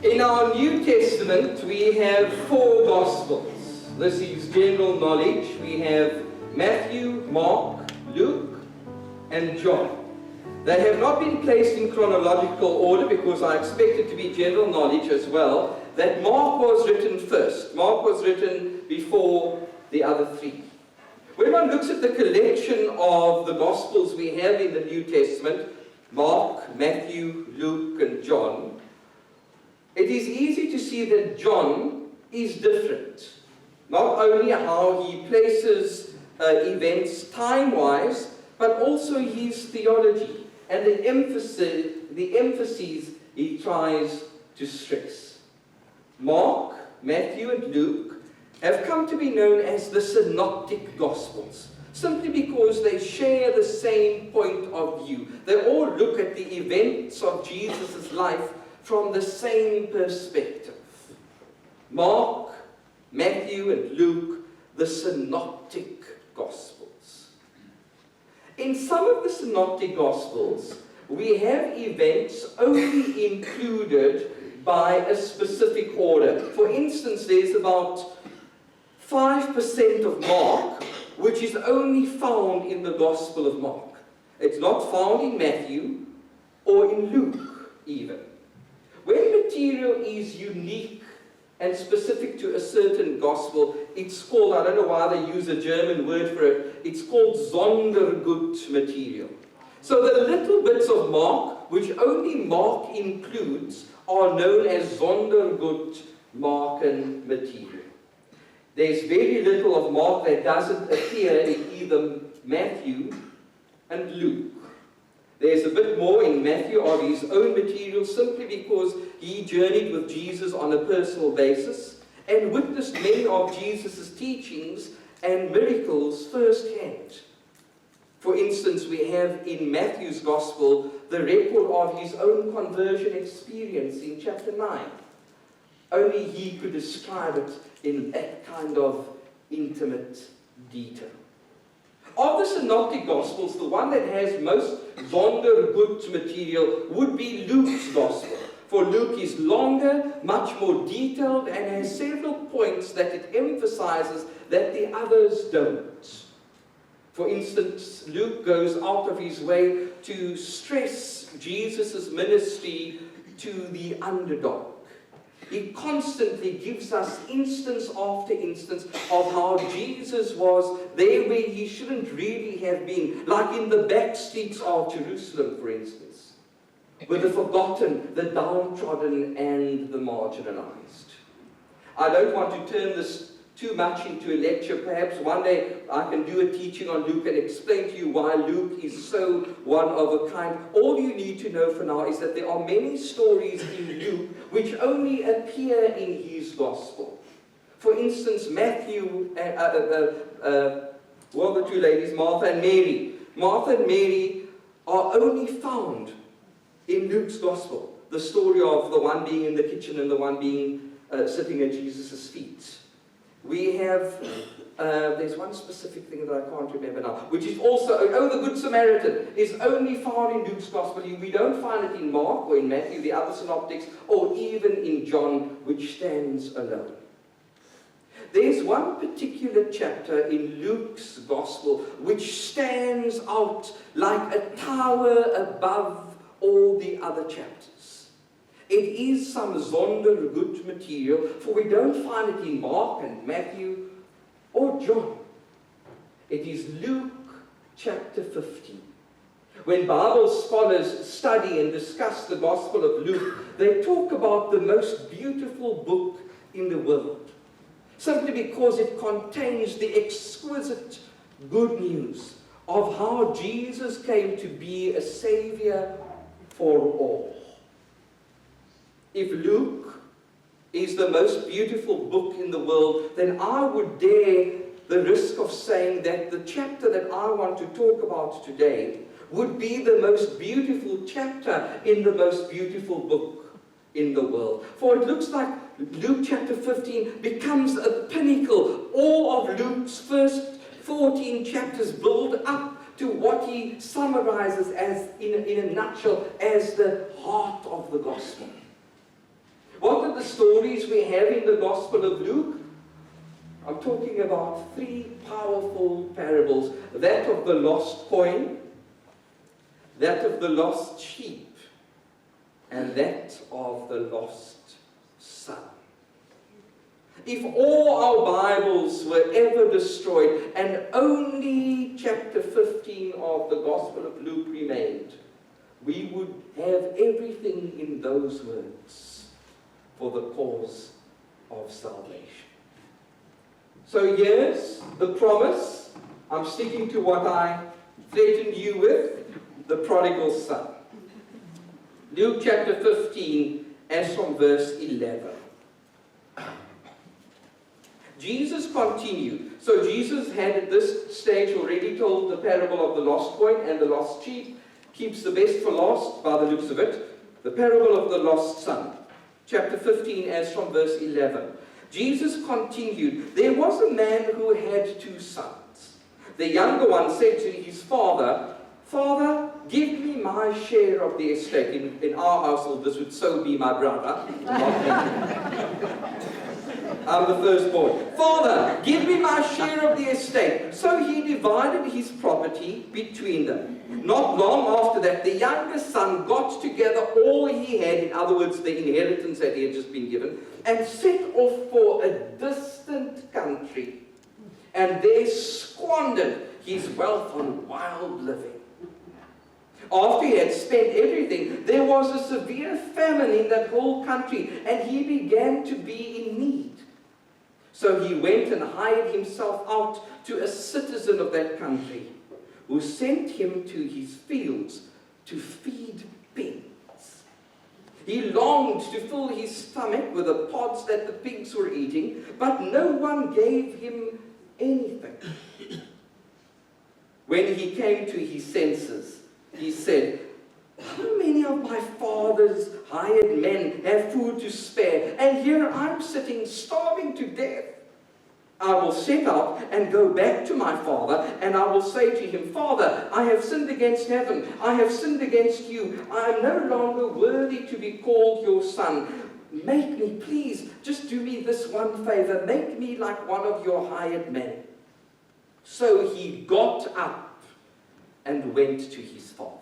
In our New Testament, we have 4 Gospels. This is general knowledge. We have Matthew, Mark, Luke, and John. They have not been placed in chronological order because I expect it to be general knowledge as well, that Mark was written first. Mark was written before the other 3. When one looks at the collection of the Gospels we have in the New Testament, Mark, Matthew, Luke, and John, it is easy to see that John is different. Not only how he places events time-wise, but also his theology and the emphases he tries to stress. Mark, Matthew, and Luke have come to be known as the Synoptic Gospels, simply because they share the same point of view. They all look at the events of Jesus' life from the same perspective. Mark, Matthew, and Luke, the Synoptic Gospels. In some of the Synoptic Gospels, we have events only included by a specific order. For instance, there's about 5% of Mark, which is only found in the Gospel of Mark. It's not found in Matthew or in Luke even. When material is unique and specific to a certain gospel, it's called, I don't know why they use a German word for it, it's called Sondergut material. So the little bits of Mark, which only Mark includes, are known as Sondergut Marken material. There's very little of Mark that doesn't appear in either Matthew and Luke. There's a bit more in Matthew of his own material simply because he journeyed with Jesus on a personal basis and witnessed many of Jesus' teachings and miracles firsthand. For instance, we have in Matthew's Gospel the record of his own conversion experience in chapter 9. Only he could describe it in that kind of intimate detail. Of the Synoptic Gospels, the one that has most Sondergut material would be Luke's Gospel. For Luke is longer, much more detailed, and has several points that it emphasizes that the others don't. For instance, Luke goes out of his way to stress Jesus' ministry to the underdog. He constantly gives us instance after instance of how Jesus was there where he shouldn't really have been, like in the back streets of Jerusalem, for instance, with the forgotten, the downtrodden, and the marginalized. I don't want to turn this too much into a lecture. Perhaps one day I can do a teaching on Luke and explain to you why Luke is so one of a kind. All you need to know for now is that there are many stories in Luke which only appear in his gospel. For instance, Matthew, well, the 2 ladies, Martha and Mary. Martha and Mary are only found in Luke's gospel. The story of the one being in the kitchen and the one being sitting at Jesus' feet. We have, there's one specific thing that I can't remember now, which is also, the Good Samaritan is only found in Luke's Gospel. We don't find it in Mark or in Matthew, the other synoptics, or even in John, which stands alone. There's one particular chapter in Luke's Gospel which stands out like a tower above all the other chapters. It is some Sondergut material, for we don't find it in Mark and Matthew or John. It is Luke chapter 15. When Bible scholars study and discuss the Gospel of Luke, they talk about the most beautiful book in the world, simply because it contains the exquisite good news of how Jesus came to be a Savior for all. If Luke is the most beautiful book in the world, then I would dare the risk of saying that the chapter that I want to talk about today would be the most beautiful chapter in the most beautiful book in the world. For it looks like Luke chapter 15 becomes a pinnacle. All of Luke's first 14 chapters build up to what he summarizes as, in a nutshell, as the heart of the gospel. What are the stories we have in the Gospel of Luke? I'm talking about 3 powerful parables. That of the lost coin, that of the lost sheep, and that of the lost son. If all our Bibles were ever destroyed and only chapter 15 of the Gospel of Luke remained, we would have everything in those words for the cause of salvation. So here's the promise. I'm sticking to what I threatened you with, the prodigal son. Luke chapter 15, as from verse 11. Jesus continued. So Jesus had at this stage already told the parable of the lost coin and the lost sheep. Keeps the best for last by the looks of it. The parable of the lost son. Chapter 15, as from verse 11. Jesus continued, there was a man who had 2 sons. The younger one said to his father, Father, give me my share of the estate. In our household, this would so be my brother. I'm the firstborn. Father, give me my share of the estate. So he divided his property between them. Not long after that, the younger son got together all he had, in other words, the inheritance that he had just been given, and set off for a distant country, and there squandered his wealth on wild living. After he had spent everything, there was a severe famine in that whole country, and he began to be in need. So he went and hired himself out to a citizen of that country, who sent him to his fields to feed pigs. He longed to fill his stomach with the pods that the pigs were eating, but no one gave him anything. When he came to his senses, he said, how many of my father's hired men have food to spare, and here I'm sitting starving to death? I will set out and go back to my father, and I will say to him, Father, I have sinned against heaven. I have sinned against you. I am no longer worthy to be called your son. Make me, please, just do me this one favor. Make me like one of your hired men. So he got up and went to his father.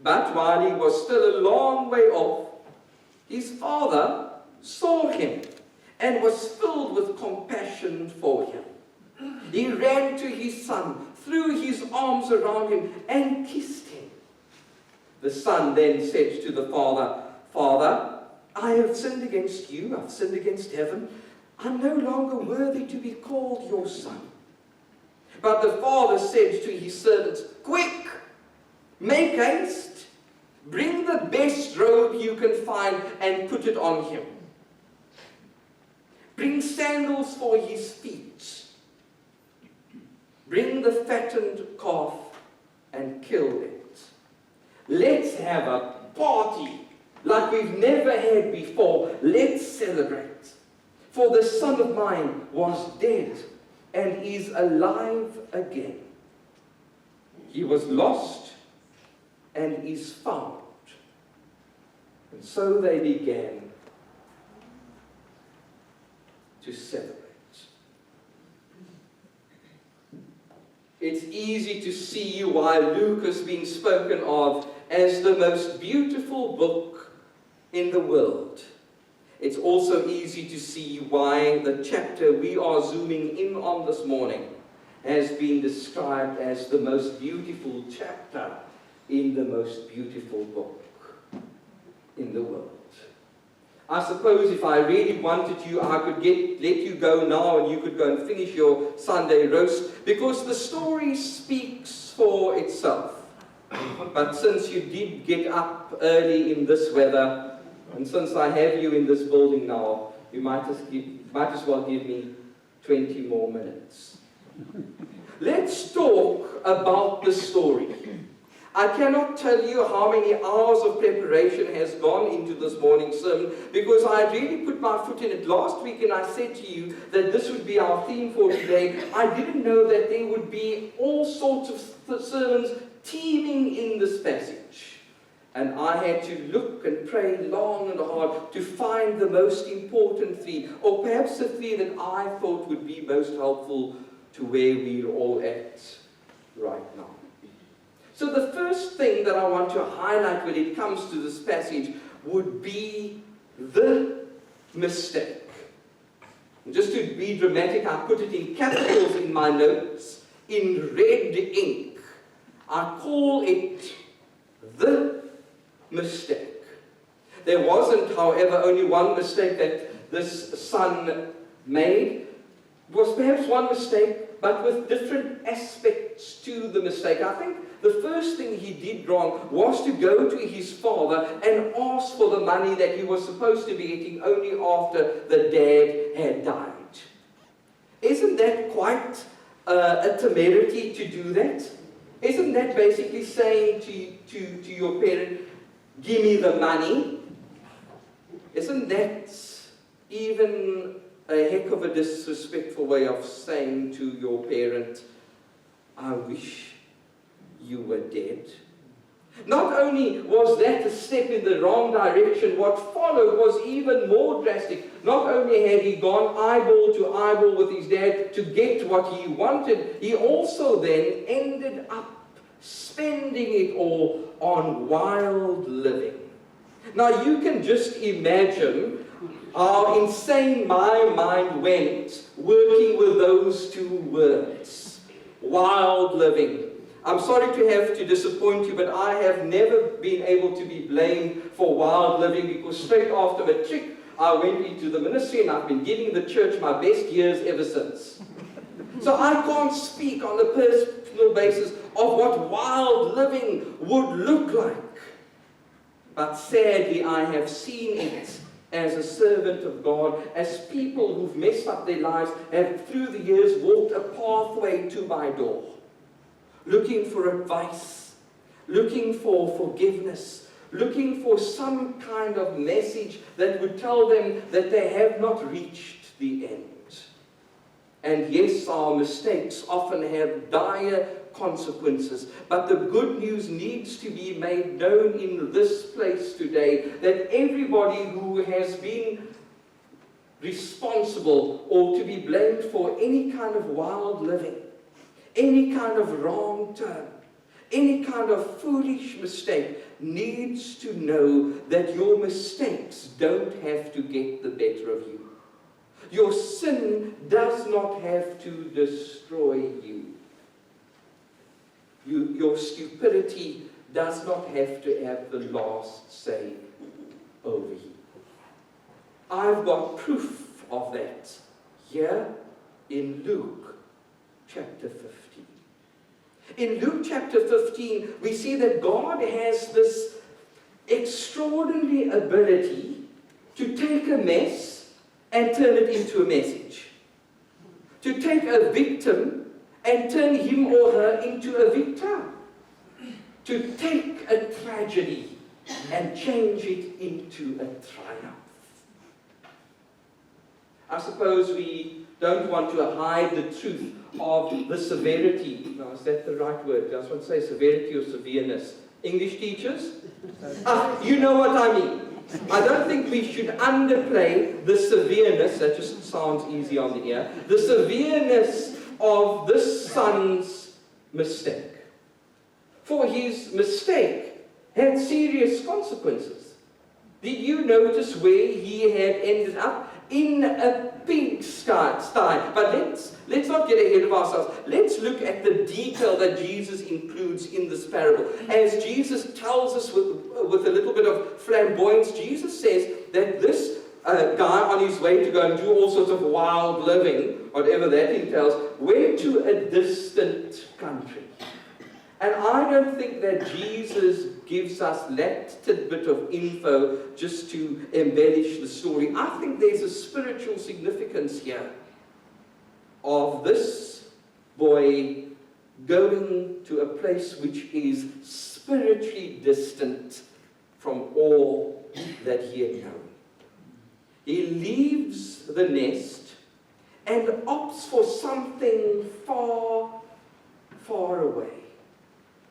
But while he was still a long way off, his father saw him and was filled with compassion for him. He ran to his son, threw his arms around him, and kissed him. The son then said to the father, Father, I have sinned against you, I've sinned against heaven. I'm no longer worthy to be called your son. But the father said to his servants, Quick, make haste, bring the best robe you can find and put it on him. Bring sandals for his feet. Bring the fattened calf and kill it. Let's have a party like we've never had before. Let's celebrate. For the son of mine was dead and is alive again. He was lost and is found. And so they began to celebrate. It's easy to see why Luke has been spoken of as the most beautiful book in the world. It's also easy to see why the chapter we are zooming in on this morning has been described as the most beautiful chapter in the most beautiful book in the world. I suppose if I really wanted you, I could let you go now and you could go and finish your Sunday roast, because the story speaks for itself. But since you did get up early in this weather, and since I have you in this building now, you might as well give me 20 more minutes. Let's talk about the story. I cannot tell you how many hours of preparation has gone into this morning's sermon, because I really put my foot in it last week and I said to you that this would be our theme for today. I didn't know that there would be all sorts of sermons teeming in this passage. And I had to look and pray long and hard to find the most important three, or perhaps the three that I thought would be most helpful to where we're all at right now. So the first thing that I want to highlight when it comes to this passage would be the mistake. And just to be dramatic, I put it in capitals in my notes, in red ink. I call it the mistake. There wasn't, however, only one mistake that this son made. It was perhaps one mistake, but with different aspects to the mistake. I think the first thing he did wrong was to go to his father and ask for the money that he was supposed to be getting only after the dad had died. Isn't that quite a temerity to do that? Isn't that basically saying to your parent, give me the money? Isn't that even a heck of a disrespectful way of saying to your parent, I wish you were dead? Not only was that a step in the wrong direction, what followed was even more drastic. Not only had he gone eyeball to eyeball with his dad to get what he wanted, he also then ended up spending it all on wild living. Now you can just imagine how insane my mind went working with those two words. Wild living. I'm sorry to have to disappoint you, but I have never been able to be blamed for wild living, because straight after matric, I went into the ministry and I've been giving the church my best years ever since. So I can't speak on a personal basis of what wild living would look like. But sadly, I have seen it as a servant of God, as people who've messed up their lives have through the years walked a pathway to my door, looking for advice, looking for forgiveness, looking for some kind of message that would tell them that they have not reached the end. And yes, our mistakes often have dire consequences, but the good news needs to be made known in this place today, that everybody who has been responsible or to be blamed for any kind of wild living, any kind of wrong turn, any kind of foolish mistake, needs to know that your mistakes don't have to get the better of you. Your sin does not have to destroy you. Your stupidity does not have to have the last say over you. I've got proof of that here in Luke chapter 15. In Luke chapter 15, we see that God has this extraordinary ability to take a mess and turn it into a message. To take a victim and turn him or her into a victor. To take a tragedy and change it into a triumph. I suppose we don't want to hide the truth of the severity. Now, is that the right word? I just want to say severity or severeness. English teachers? You know what I mean. I don't think we should underplay the severeness, that just sounds easy on the ear, the severeness of this son's mistake. For his mistake had serious consequences. Did you notice where he had ended up? In a pigsty. But let's not get ahead of ourselves. Let's look at the detail that Jesus includes in this parable. As Jesus tells us with a little bit of flamboyance, Jesus says that this guy on his way to go and do all sorts of wild living, whatever that entails, went to a distant country. And I don't think that Jesus gives us that tidbit of info just to embellish the story. I think there's a spiritual significance here of this boy going to a place which is spiritually distant from all that he had known. He leaves the nest and opts for something far, far away.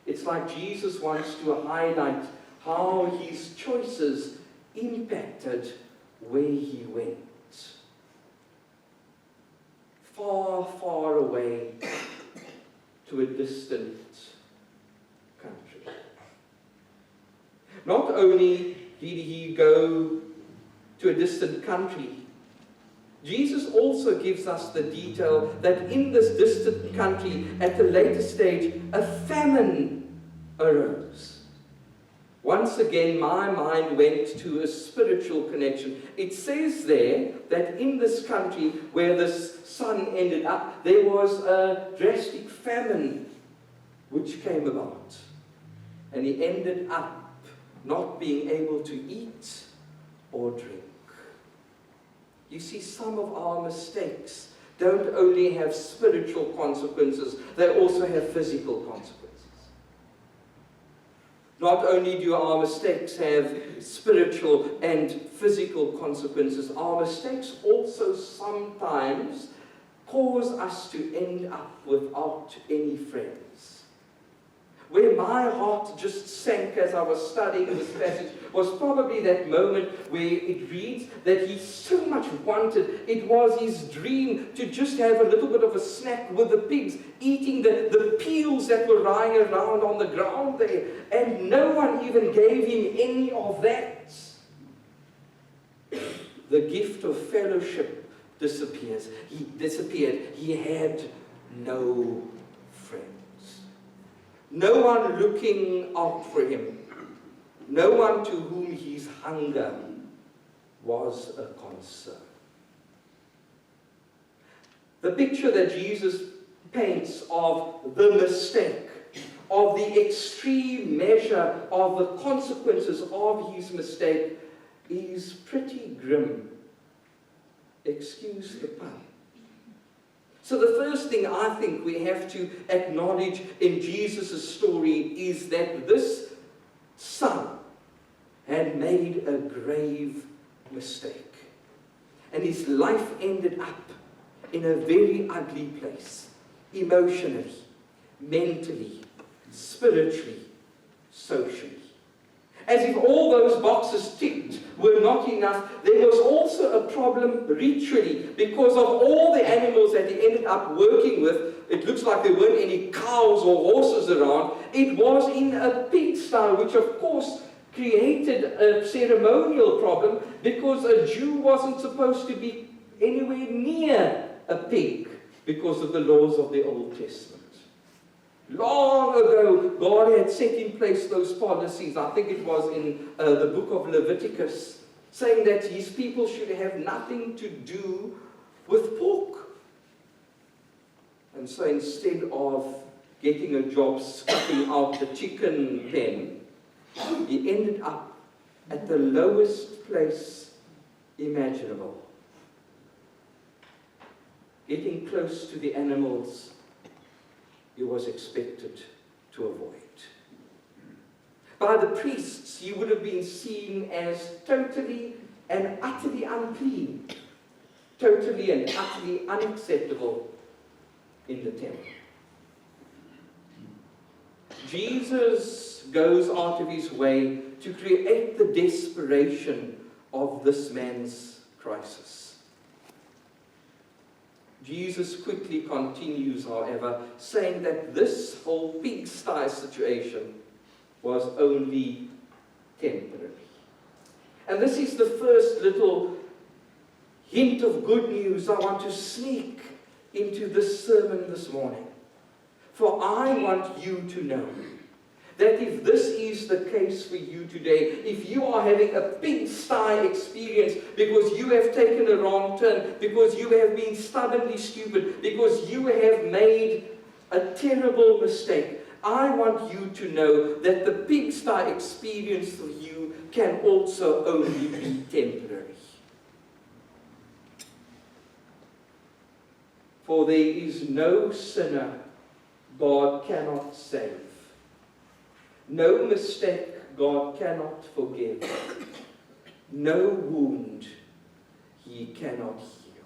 It's like Jesus wants to highlight how his choices impacted where he went. Far, far away to a distant country. Not only did he go to a distant country, Jesus also gives us the detail that in this distant country, at a later stage, a famine arose. Once again, my mind went to a spiritual connection. It says there that in this country where this son ended up, there was a drastic famine which came about. And he ended up not being able to eat or drink. You see, some of our mistakes don't only have spiritual consequences, they also have physical consequences. Not only do our mistakes have spiritual and physical consequences, our mistakes also sometimes cause us to end up without any friends. Where my heart just sank as I was studying this passage was probably that moment where it reads that he so much wanted, it was his dream to just have a little bit of a snack with the pigs, eating the peels that were lying around on the ground there, and no one even gave him any of that. The gift of fellowship disappeared. He had no friends. No one looking out for him. No one to whom his hunger was a concern. The picture that Jesus paints of the mistake, of the extreme measure of the consequences of his mistake, is pretty grim. Excuse the pun. So the first thing I think we have to acknowledge in Jesus' story is that this son had made a grave mistake. And his life ended up in a very ugly place, emotionally, mentally, spiritually, socially. As if all those boxes ticked were not enough, there was also a problem ritually because of all the animals that he ended up working with. It looks like there weren't any cows or horses around. It was in a pigsty, which of course created a ceremonial problem because a Jew wasn't supposed to be anywhere near a pig because of the laws of the Old Testament. Long ago, God had set in place those policies. I think it was in the book of Leviticus, saying that his people should have nothing to do with pork. And so instead of getting a job scuffing out the chicken pen, he ended up at the lowest place imaginable, getting close to the animals he was expected to avoid. By the priests, he would have been seen as totally and utterly unclean, totally and utterly unacceptable in the temple. Jesus goes out of his way to create the desperation of this man's crisis. Jesus quickly continues, however, saying that this whole pigsty situation was only temporary. And this is the first little hint of good news I want to sneak into this sermon this morning. For I want you to know that if this is the case for you today, if you are having a pigsty experience because you have taken a wrong turn, because you have been stubbornly stupid, because you have made a terrible mistake, I want you to know that the pigsty experience for you can also only be temporary. For there is no sinner God cannot save. No mistake God cannot forgive. No wound He cannot heal.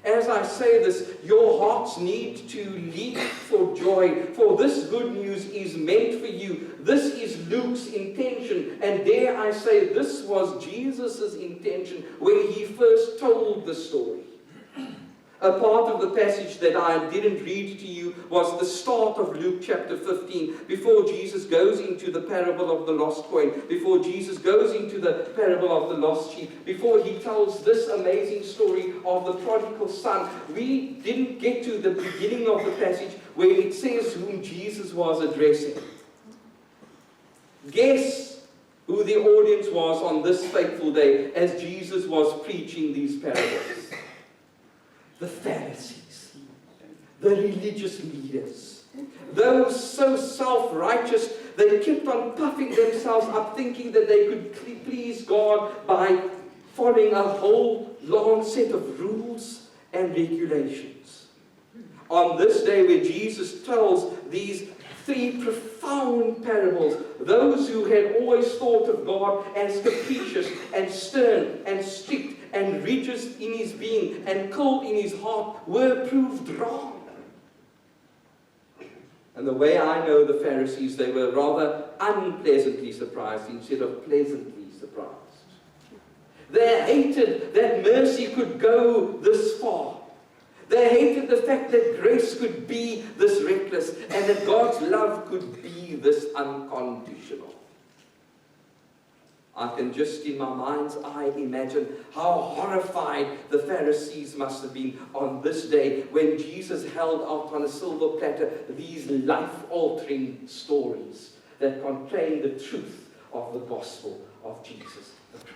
As I say this, your hearts need to leap for joy, for this good news is meant for you. This is Luke's intention, and dare I say, this was Jesus' intention when he first told the story. A part of the passage that I didn't read to you was the start of Luke chapter 15, before Jesus goes into the parable of the lost coin, before Jesus goes into the parable of the lost sheep, before he tells this amazing story of the prodigal son. We didn't get to the beginning of the passage where it says whom Jesus was addressing. Guess who the audience was on this fateful day as Jesus was preaching these parables. The Pharisees, the religious leaders, those so self-righteous, they kept on puffing themselves up, thinking that they could please God by following a whole long set of rules and regulations. On this day where Jesus tells these three profound parables, those who had always thought of God as capricious and stern and strict and rigid in his being and cold in his heart were proved wrong. And the way I know the Pharisees, they were rather unpleasantly surprised instead of pleasantly surprised. They hated that mercy could go this far. They hated the fact that grace could be this reckless and that God's love could be this unconditional. I can just in my mind's eye imagine how horrified the Pharisees must have been on this day when Jesus held out on a silver platter these life-altering stories that contain the truth of the gospel of Jesus the Christ.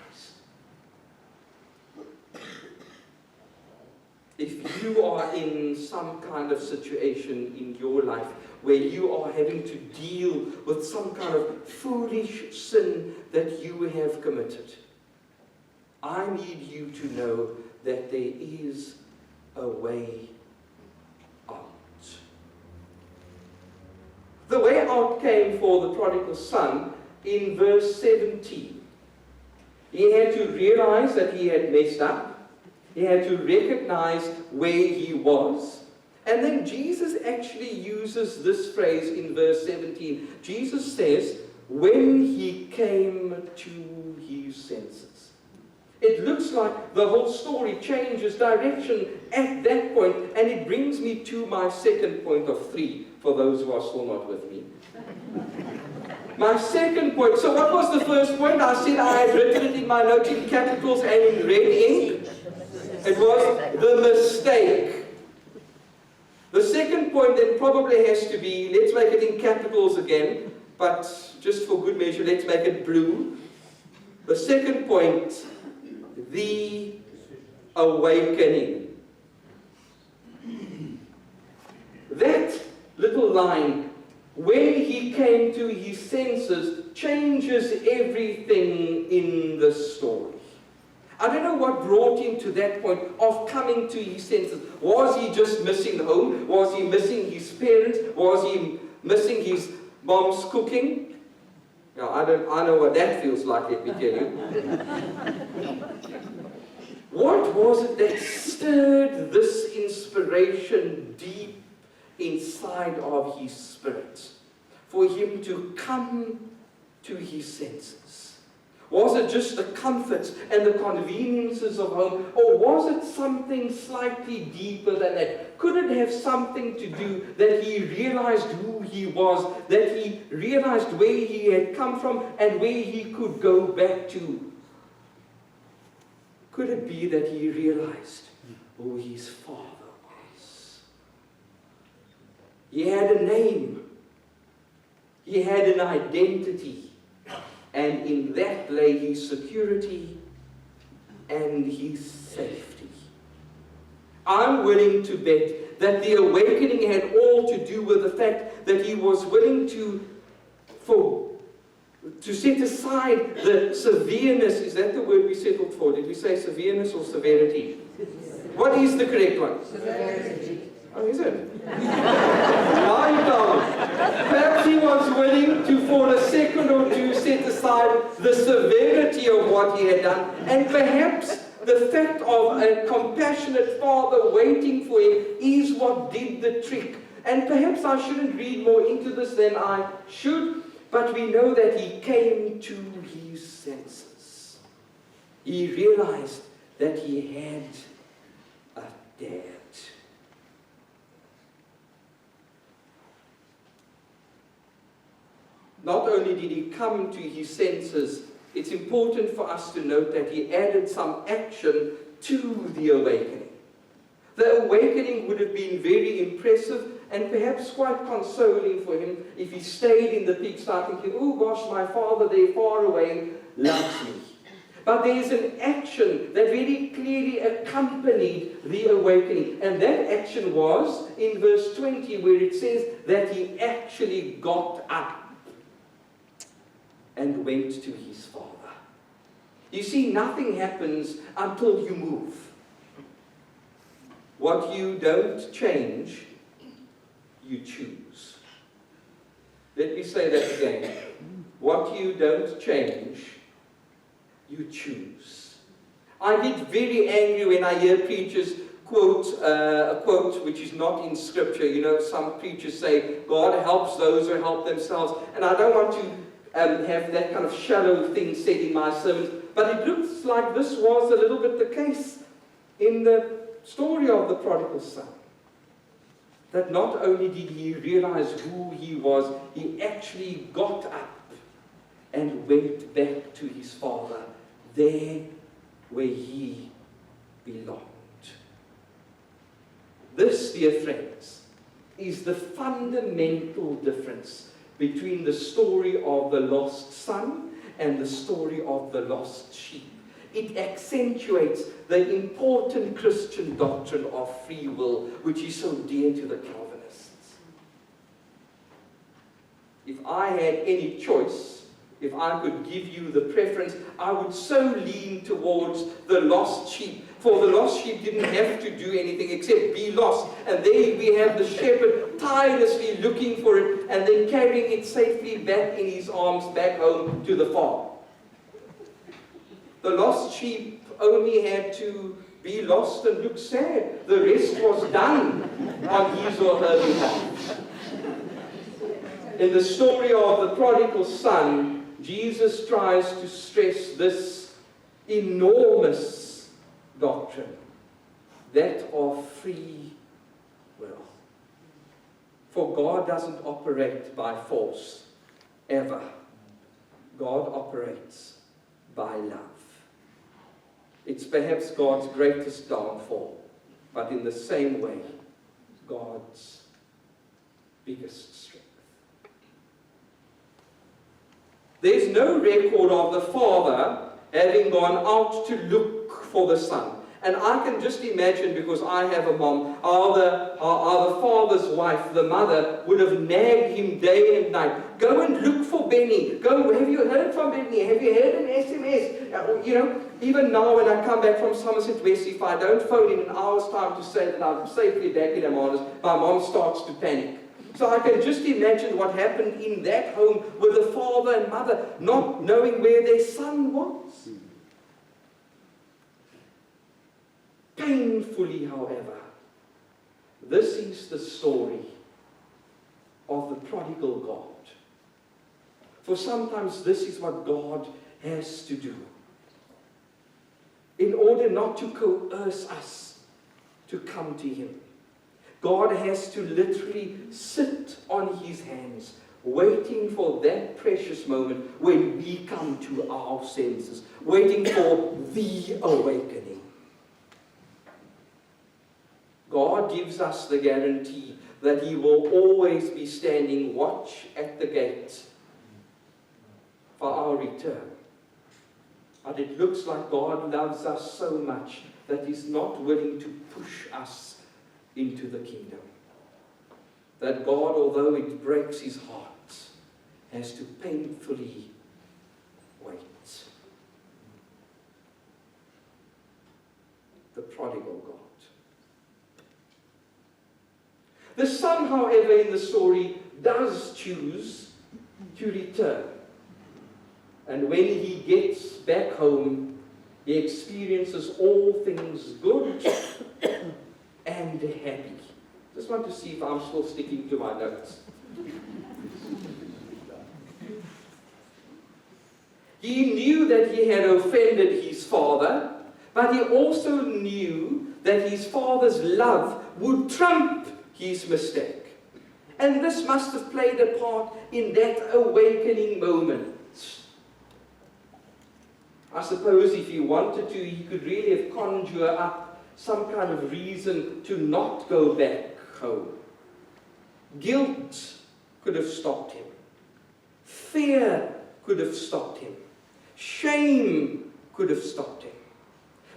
If you are in some kind of situation in your life where you are having to deal with some kind of foolish sin that you have committed, I need you to know that there is a way out. The way out came for the prodigal son in verse 17. He had to realize that he had messed up. He had to recognize where he was. And then Jesus actually uses this phrase in verse 17. Jesus says, when he came to his senses. It looks like the whole story changes direction at that point, and it brings me to my second point of 3, for those who are still not with me. My second point, so what was the first point? I said I had written it in my notes in capitals and in red ink. It was the mistake. The second point then probably has to be, let's make it in capitals again, but just for good measure, let's make it blue. The second point, the awakening. That little line, when he came to his senses, changes everything in the story. I don't know what brought him to that point of coming to his senses. Was he just missing home? Was he missing his parents? Was he missing his mom's cooking? Now, I know what that feels like, let me tell you. What was it that stirred this inspiration deep inside of his spirit for him to come to his senses? Was it just the comforts and the conveniences of home, or was it something slightly deeper than that? Could it have something to do that he realized who he was, that he realized where he had come from and where he could go back to? Could it be that he realized who his father was? He had a name. He had an identity. And in that lay his security and his safety. I'm willing to bet that the awakening had all to do with the fact that he was willing to set aside the severeness. Is that the word we settled for? Did we say severeness or severity? What is the correct one? Severity. Oh, is it? Now you tell me. Perhaps he was willing to, for a second or two, set aside the severity of what he had done, and perhaps the fact of a compassionate father waiting for him is what did the trick. And perhaps I shouldn't read more into this than I should, but we know that he came to his senses. He realized that he had a dad. Not only did he come to his senses, it's important for us to note that he added some action to the awakening. The awakening would have been very impressive and perhaps quite consoling for him if he stayed in the pigsty thinking, oh gosh, my father there far away loves me. But there's an action that very clearly accompanied the awakening. And that action was in verse 20, where it says that he actually got up and went to his father. You see, nothing happens until you move. What you don't change, you choose. Let me say that again. What you don't change, you choose. I get very angry when I hear preachers quote a quote which is not in Scripture. You know, some preachers say, God helps those who help themselves. And I don't want to have that kind of shallow thing said in my sermons. But it looks like this was a little bit the case in the story of the prodigal son. That not only did he realize who he was, he actually got up and went back to his father, there where he belonged. This, dear friends, is the fundamental difference between the story of the lost son and the story of the lost sheep. It accentuates the important Christian doctrine of free will, which is so dear to the Calvinists. If I had any choice, if I could give you the preference, I would so lean towards the lost sheep. For the lost sheep didn't have to do anything except be lost. And there we have the shepherd tirelessly looking for it and then carrying it safely back in his arms back home to the farm. The lost sheep only had to be lost and look sad. The rest was done on his or her behalf. In the story of the prodigal son, Jesus tries to stress this enormous doctrine, that of free will. For God doesn't operate by force, ever. God operates by love. It's perhaps God's greatest downfall, but in the same way, God's biggest strength. There's no record of the father having gone out to look for the son. And I can just imagine, because I have a mom, how the father's wife, the mother, would have nagged him day and night. Go and look for Benny. Go, have you heard from Benny? Have you heard an SMS? You know, even now when I come back from Somerset West, if I don't phone in an hour's time to say that I'm safely back in Hermanus, my mom starts to panic. So I can just imagine what happened in that home with the father and mother not knowing where their son was. Painfully, however, this is the story of the prodigal God. For sometimes this is what God has to do in order not to coerce us to come to Him. God has to literally sit on His hands, waiting for that precious moment when we come to our senses, waiting for the awakening. God gives us the guarantee that He will always be standing watch at the gate for our return. But it looks like God loves us so much that He's not willing to push us into the kingdom. That God, although it breaks His heart, has to painfully wait. The prodigal God. The son, however, in the story does choose to return. And when he gets back home, He experiences all things good and happy. Just want to see if I'm still sticking to my notes. He knew that he had offended his father, but he also knew that his father's love would trump his mistake. And this must have played a part in that awakening moment. I suppose if he wanted to, he could really have conjured up some kind of reason to not go back home. Guilt could have stopped him. Fear could have stopped him. Shame could have stopped him.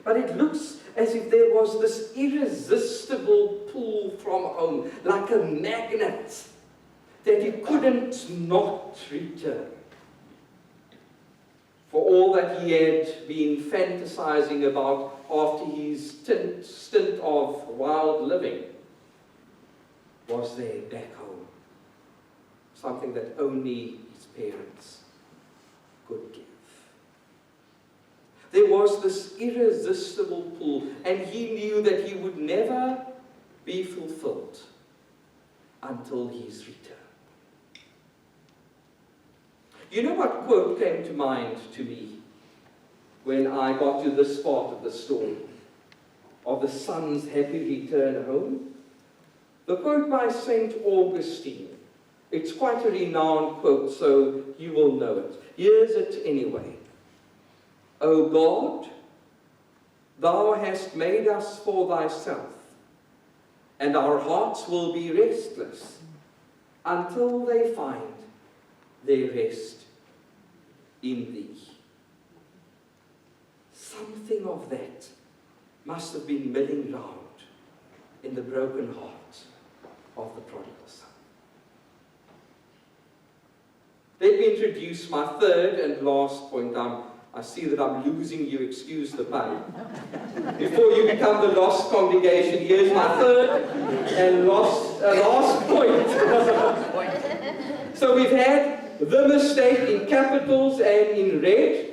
But it looks as if there was this irresistible pull from home, like a magnet, that he couldn't not return. For all that he had been fantasizing about after his stint of wild living was there back home. Something that only his parents could give. There was this irresistible pull, and he knew that he would never be fulfilled until his return. You know what quote came to mind to me when I got to this part of the story of the son's happy return home? The quote by St. Augustine. It's quite a renowned quote, so you will know it. Here's it anyway. O God, thou hast made us for thyself, and our hearts will be restless until they find their rest in thee. Something of that must have been milling round in the broken heart of the prodigal son. Let me introduce my third and last point. I see that I'm losing you, excuse the pun. Before you become the lost congregation, here's my third and last point. So we've had the mistake in capitals and in red.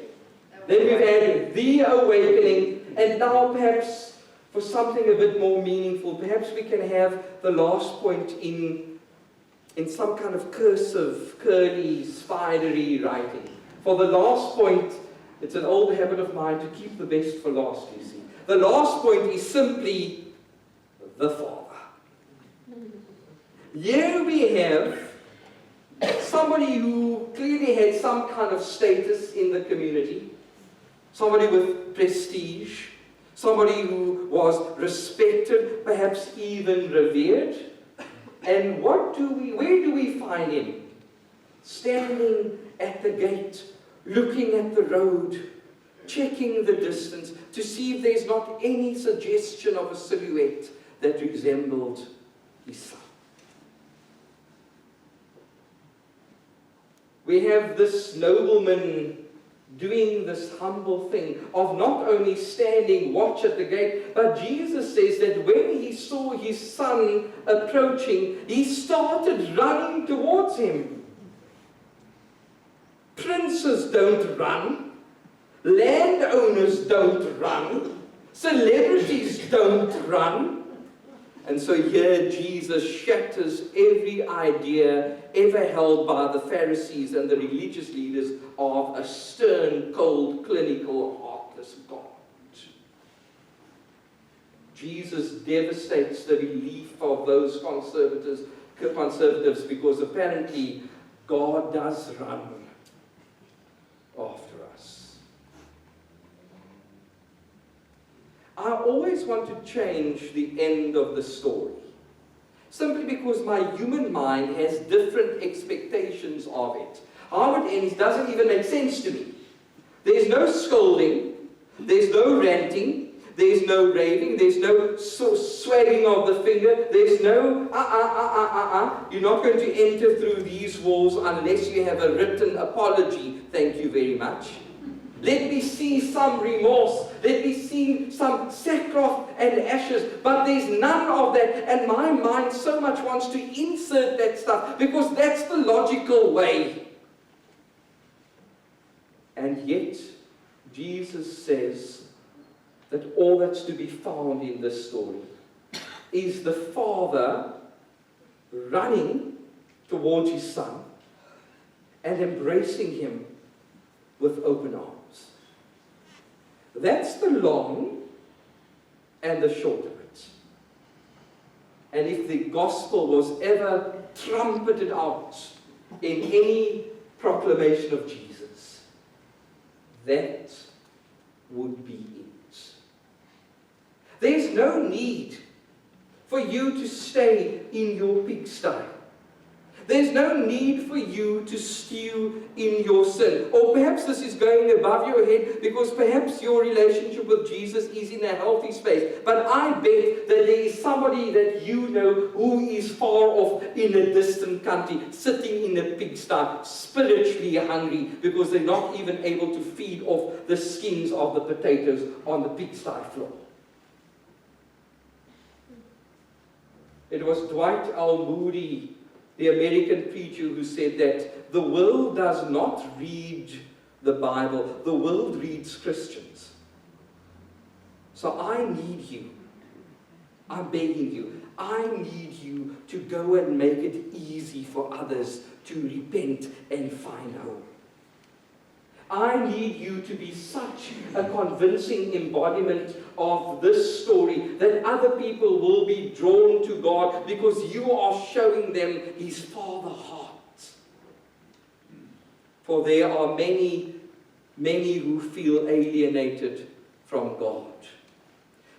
Then we've had the awakening. And now perhaps for something a bit more meaningful, perhaps we can have the last point in some kind of cursive, curly, spidery writing. For the last point, it's an old habit of mine to keep the best for last, you see. The last point is simply the Father. Here we have somebody who clearly had some kind of status in the community, somebody with prestige, somebody who was respected, perhaps even revered. And where do we find him? Standing at the gate, looking at the road, checking the distance to see if there's not any suggestion of a silhouette that resembled his son. We have this nobleman doing this humble thing of not only standing watch at the gate, but Jesus says that when he saw his son approaching, he started running towards him. Princes don't run, landowners don't run, celebrities don't run. And so here Jesus shatters every idea ever held by the Pharisees and the religious leaders of a stern, cold, clinical, heartless God. Jesus devastates the belief of those conservatives because apparently God does run after us. I always want to change the end of the story, simply because my human mind has different expectations of it. How it ends doesn't even make sense to me. There's no scolding, there's no ranting, there's no raving, there's no swagging of the finger, there's no You're not going to enter through these walls unless you have a written apology. Thank you very much. Let me see some remorse. Let me see some sackcloth and ashes. But there's none of that. And my mind so much wants to insert that stuff because that's the logical way. And yet, Jesus says, that all that's to be found in this story is the father running towards his son and embracing him with open arms. That's the long and the short of it. And if the gospel was ever trumpeted out in any proclamation of Jesus, that would be it. There's no need for you to stay in your pigsty. There's no need for you to stew in your sin. Or perhaps this is going above your head because perhaps your relationship with Jesus is in a healthy space. But I bet that there is somebody that you know who is far off in a distant country, sitting in a pigsty, spiritually hungry because they're not even able to feed off the skins of the potatoes on the pigsty floor. It was Dwight L. Moody, the American preacher, who said that the world does not read the Bible, the world reads Christians. So I need you. I'm begging you. I need you to go and make it easy for others to repent and find hope. I need you to be such a convincing embodiment of this story that other people will be drawn to God because you are showing them His Father heart. For there are many, many who feel alienated from God.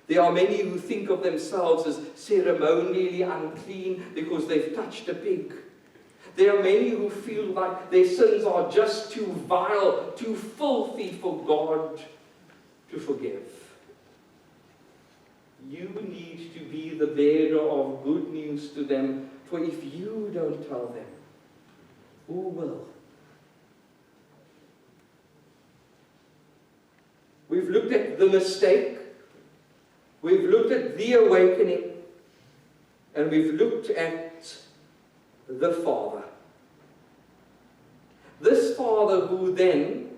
There are many who think of themselves as ceremonially unclean because they've touched a pig. There are many who feel like their sins are just too vile, too filthy for God to forgive. You need to be the bearer of good news to them, for if you don't tell them, who will? We've looked at the mistake, we've looked at the awakening, and we've looked at the father. This father who then,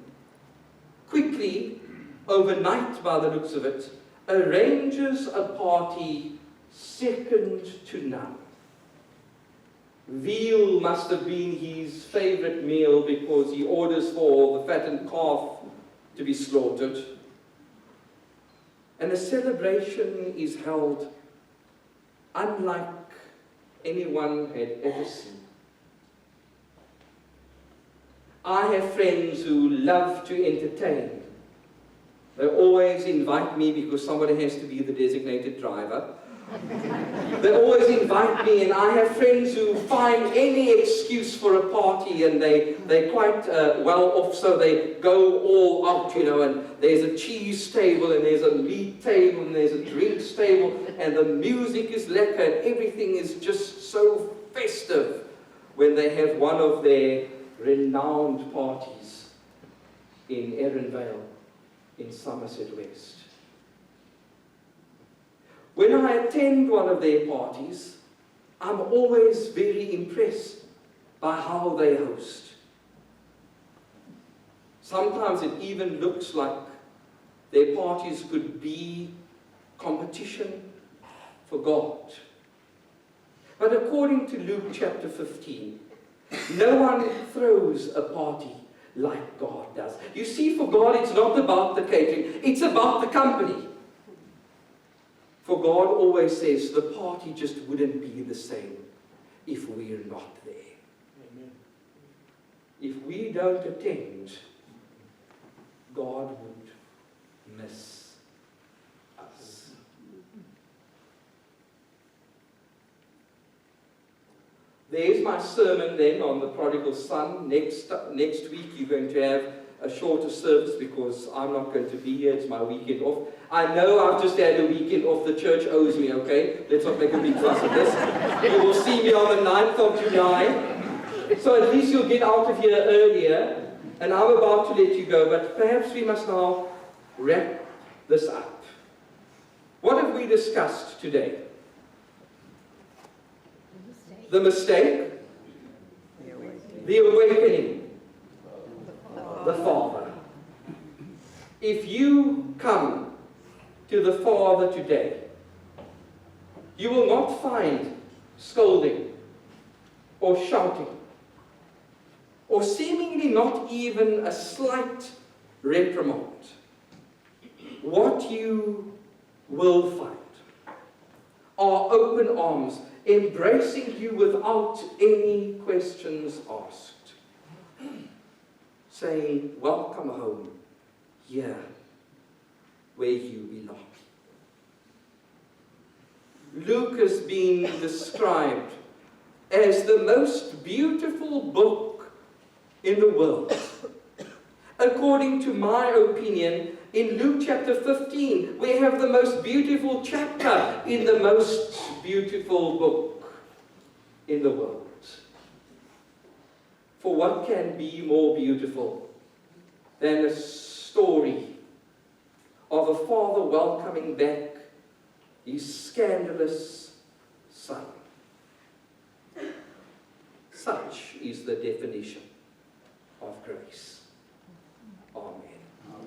quickly, overnight by the looks of it, arranges a party second to none. Veal must have been his favorite meal because he orders for the fattened calf to be slaughtered. And a celebration is held unlike anyone had ever seen. I have friends who love to entertain. They always invite me because somebody has to be the designated driver. They always invite me, and I have friends who find any excuse for a party, and they're quite well off, so they go all out, and there's a cheese table, and there's a meat table, and there's a drinks table, and the music is lekker, and everything is just so festive when they have one of their renowned parties in Vale in Somerset West. When I attend one of their parties, I'm always very impressed by how they host. Sometimes it even looks like their parties could be competition for God. But according to Luke chapter 15, no one throws a party like God does. You see, for God, it's not about the catering, it's about the company. For God always says the party just wouldn't be the same if we're not there. Amen. If we don't attend, God would miss us. There's my sermon then on the prodigal son. Next week you're going to have a shorter service because I'm not going to be here. It's my weekend off. I know I've just had a weekend off. The church owes me, okay? Let's not make a big fuss of this. You will see me on the 9th of July. So at least you'll get out of here earlier. And I'm about to let you go. But perhaps we must now wrap this up. What have we discussed today? The mistake. The awakening. The Father. If you come to the Father today, you will not find scolding or shouting, or seemingly not even a slight reprimand. What you will find are open arms, embracing you without any questions asked, saying, welcome home, here where you belong. Luke has been described as the most beautiful book in the world. According to my opinion, in Luke chapter 15, we have the most beautiful chapter in the most beautiful book in the world. For what can be more beautiful than a story of a father welcoming back his scandalous son? Such is the definition of grace.